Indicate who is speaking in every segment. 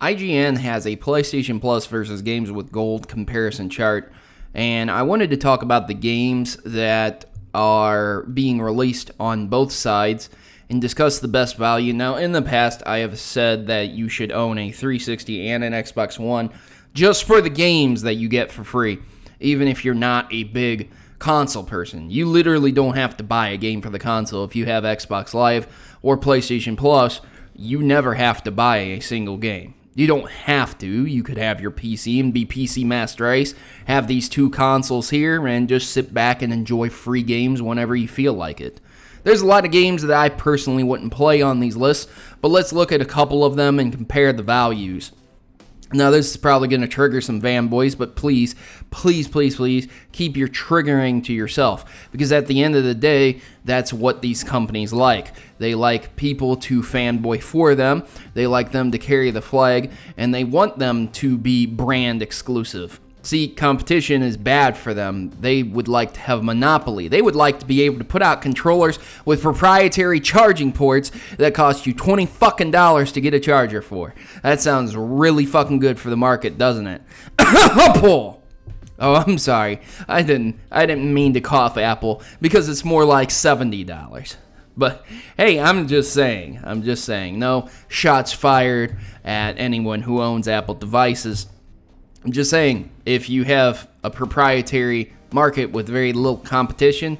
Speaker 1: IGN has a PlayStation Plus versus Games with Gold comparison chart, and I wanted to talk about the games that are being released on both sides and discuss the best value. Now, in the past, I have said that you should own a 360 and an Xbox One just for the games that you get for free, even if you're not a big console person. You literally don't have to buy a game for the console. If you have Xbox Live or PlayStation Plus, you never have to buy a single game. You don't have to. You could have your PC and be PC Master Race, have these two consoles here, and just sit back and enjoy free games whenever you feel like it. There's a lot of games that I personally wouldn't play on these lists, but let's look at a couple of them and compare the values. Now, this is probably going to trigger some fanboys, but please, please, please, please keep your triggering to yourself, because at the end of the day, that's what these companies like. They like people to fanboy for them, they like them to carry the flag, and they want them to be brand exclusive. See, competition is bad for them. They would like to have monopoly. They would like to be able to put out controllers with proprietary charging ports that cost you $20 fucking to get a charger for. That sounds really fucking good for the market, doesn't it? Apple. Oh, I'm sorry. I didn't mean to cough Apple, because it's more like $70. But hey, I'm just saying. No shots fired at anyone who owns Apple devices. I'm just saying, if you have a proprietary market with very little competition,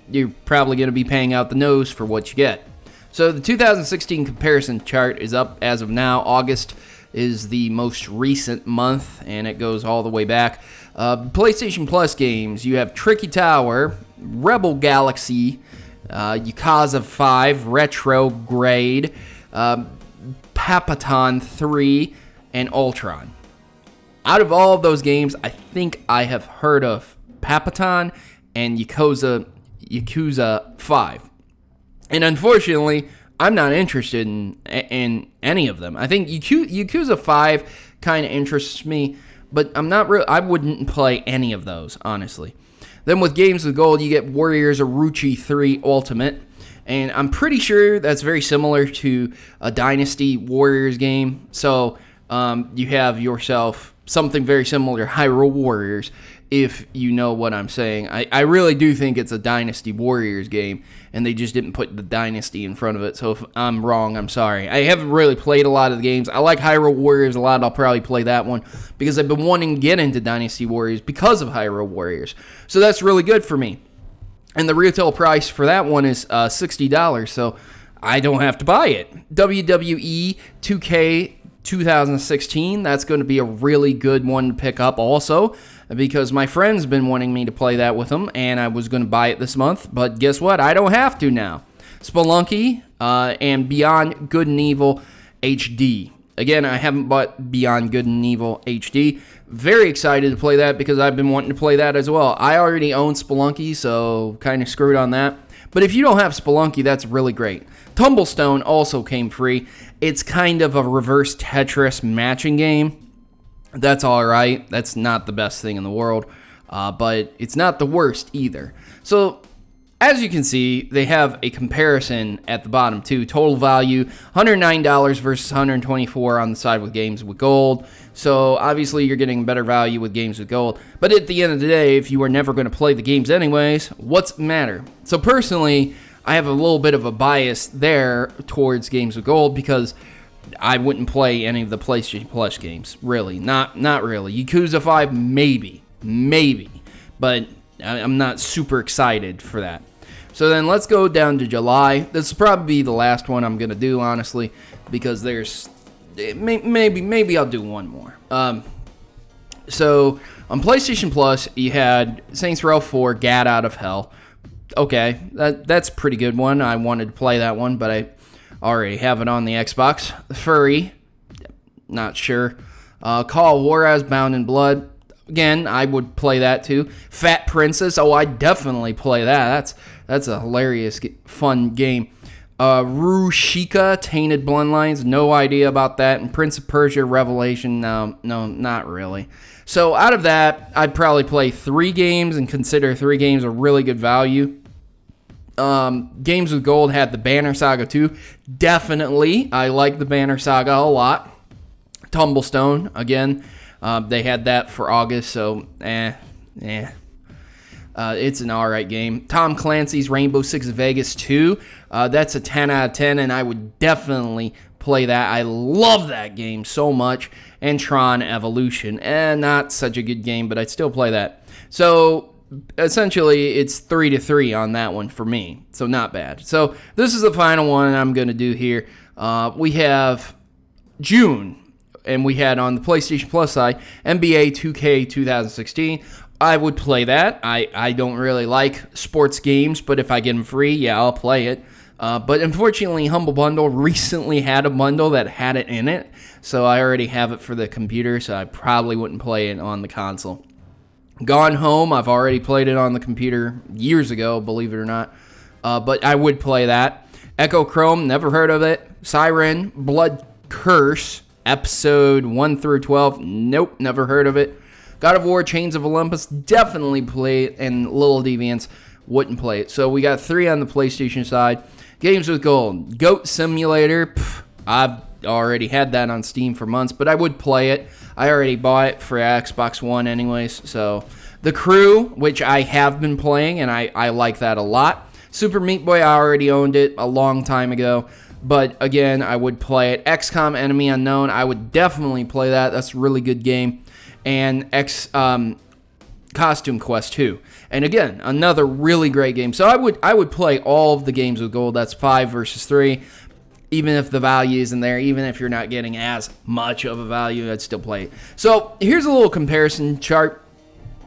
Speaker 1: you're probably going to be paying out the nose for what you get. So the 2016 comparison chart is up as of now. August is the most recent month, and it goes all the way back. PlayStation Plus games, you have Tricky Tower, Rebel Galaxy, Yakuza 5, Retrograde, Papaton 3, and Ultron. Out of all of those games, I think I have heard of Papaton and Yakuza 5. And unfortunately, I'm not interested in any of them. I think Yakuza 5 kind of interests me, but I wouldn't play any of those, honestly. Then with Games with Gold, you get Warriors Orochi 3 Ultimate. And I'm pretty sure that's very similar to a Dynasty Warriors game. So you have yourself something very similar to Hyrule Warriors, if you know what I'm saying. I really do think it's a Dynasty Warriors game, and they just didn't put the Dynasty in front of it. So if I'm wrong, I'm sorry. I haven't really played a lot of the games. I like Hyrule Warriors a lot. I'll probably play that one, because I've been wanting to get into Dynasty Warriors because of Hyrule Warriors. So that's really good for me. And the retail price for that one is $60, so I don't have to buy it. WWE 2K 2016, that's going to be a really good one to pick up also, because my friend's been wanting me to play that with him, and I was going to buy it this month, but guess what? I don't have to now. Spelunky and Beyond Good and Evil HD. Again, I haven't bought Beyond Good and Evil HD. Very excited to play that, because I've been wanting to play that as well. I already own Spelunky, so kind of screwed on that. But if you don't have Spelunky, that's really great. Tumblestone also came free. It's kind of a reverse Tetris matching game. That's all right. That's not the best thing in the world, but it's not the worst either. So, as you can see, they have a comparison at the bottom too. Total value, $109 versus $124 on the side with Games with Gold. So, obviously, you're getting better value with Games with Gold. But at the end of the day, if you are never going to play the games anyways, what's the matter? So, personally, I have a little bit of a bias there towards Games with Gold, because I wouldn't play any of the PlayStation Plus games. Really. Not really. Yakuza 5, maybe. But I'm not super excited for that. So then let's go down to July. This will probably be the last one I'm going to do, honestly, because there's... Maybe I'll do one more. So on PlayStation Plus, you had Saints Row 4, Gat Out of Hell. Okay, that's a pretty good one. I wanted to play that one, but I already have it on the Xbox. Furry, not sure. Call of Juarez, Bound in Blood. Again, I would play that too. Fat Princess, I definitely play that. That's a hilarious, fun game. Rushika, Tainted Bloodlines, no idea about that. And Prince of Persia, Revelation, no, not really. So out of that, I'd probably play 3 games and consider 3 games a really good value. Games with Gold had the Banner Saga 2. Definitely, I like the Banner Saga a lot. Tumblestone, again. They had that for August, so it's an alright game. Tom Clancy's Rainbow Six Vegas 2. That's a 10 out of 10, and I would definitely play that. I love that game so much. And Tron Evolution. Not such a good game, but I'd still play that. So, essentially, it's 3-3 on that one for me. So, not bad. So, this is the final one I'm going to do here. We have June. And we had on the PlayStation Plus side, NBA 2K 2016. I would play that. I don't really like sports games, but if I get them free, yeah, I'll play it. But unfortunately, Humble Bundle recently had a bundle that had it in it, so I already have it for the computer, so I probably wouldn't play it on the console. Gone Home, I've already played it on the computer years ago, believe it or not, but I would play that. Echo Chrome, never heard of it. Siren, Blood Curse, Episode 1 through 12, nope, never heard of it. God of War, Chains of Olympus, definitely play it, and Little Deviants, wouldn't play it. So we got 3 on the PlayStation side. Games with Gold, Goat Simulator, I've already had that on Steam for months, but I would play it. I already bought it for Xbox One anyways. So The Crew, which I have been playing, and I like that a lot. Super Meat Boy, I already owned it a long time ago. But again, I would play it. XCOM Enemy Unknown, I would definitely play that. That's a really good game. And Costume Quest 2. And again, another really great game. So I would play all of the games with gold. That's 5 versus 3. Even if the value isn't there, even if you're not getting as much of a value, I'd still play it. So here's a little comparison chart.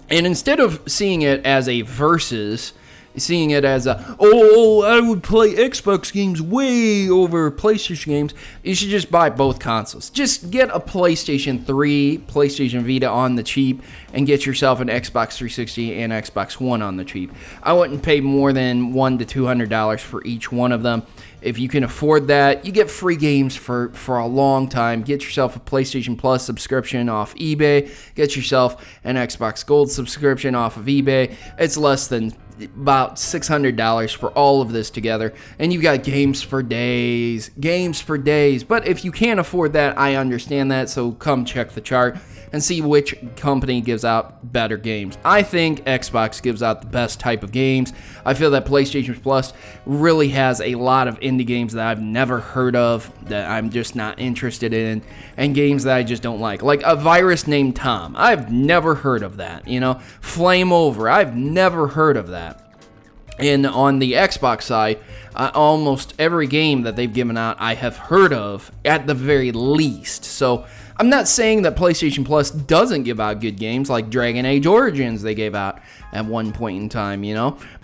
Speaker 1: And instead of seeing it as a versus, seeing it as I would play Xbox games way over PlayStation games, you should just buy both consoles. Just get a PlayStation 3, PlayStation Vita on the cheap, and get yourself an Xbox 360 and Xbox One on the cheap. I wouldn't pay more than $100 to $200 for each one of them. If you can afford that, you get free games for a long time. Get yourself a PlayStation Plus subscription off eBay. Get yourself an Xbox Gold subscription off of eBay. It's less than about $600 for all of this together, and you got games for days. But if you can't afford that, I understand that, so come check the chart and see which company gives out better games. I think Xbox gives out the best type of games. I feel that PlayStation Plus really has a lot of indie games that I've never heard of, that I'm just not interested in, and games that I just don't like A Virus Named Tom. I've never heard of that, Flame Over, I've never heard of that. And on the Xbox side, almost every game that they've given out I have heard of at the very least. So I'm not saying that PlayStation Plus doesn't give out good games, like Dragon Age Origins they gave out at one point in time,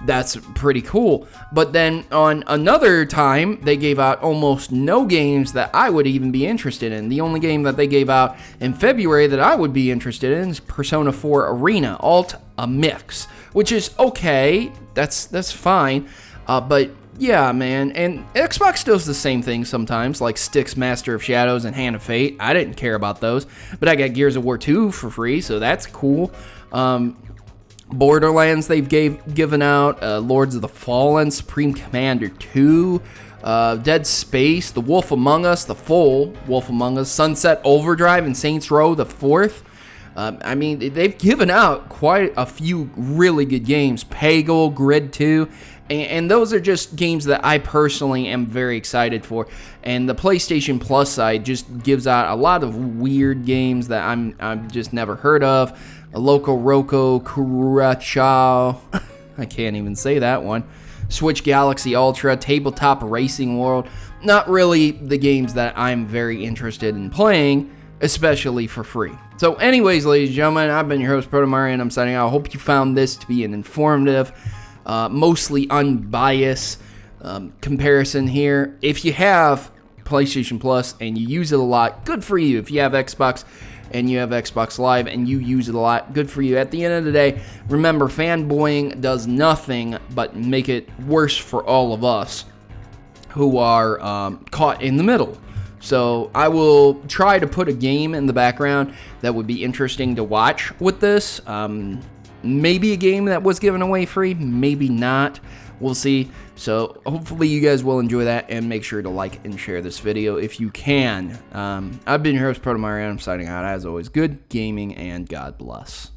Speaker 1: That's pretty cool. But then on another time, they gave out almost no games that I would even be interested in. The only game that they gave out in February that I would be interested in is Persona 4 Arena, Alt a Mix, which is okay. That's fine. But yeah, man, and Xbox does the same thing sometimes, like Styx Master of Shadows and Hand of Fate. I didn't care about those, but I got Gears of War 2 for free, so that's cool. Borderlands they've given out, Lords of the Fallen, Supreme Commander 2, Dead Space, The Wolf Among Us, the full Wolf Among Us, Sunset Overdrive, and Saints Row the 4th. They've given out quite a few really good games. Peggle, Grid 2, and those are just games that I personally am very excited for. And the PlayStation Plus side just gives out a lot of weird games that I'm just never heard of. Loco Roco Curacao, I can't even say that one. Switch Galaxy Ultra, Tabletop Racing World. Not really the games that I'm very interested in playing, especially for free. So anyways, ladies and gentlemen, I've been your host, Protomario, and I'm signing out. I hope you found this to be an informative, mostly unbiased comparison here. If you have PlayStation Plus and you use it a lot, good for you. If you have Xbox and you have Xbox Live and you use it a lot, good for you. At the end of the day, remember, fanboying does nothing but make it worse for all of us who are caught in the middle. So I will try to put a game in the background that would be interesting to watch with this. Maybe a game that was given away free, maybe not. We'll see. So hopefully you guys will enjoy that, and make sure to like and share this video if you can. I've been your host, Protomario, and I'm signing out. As always, good gaming and God bless.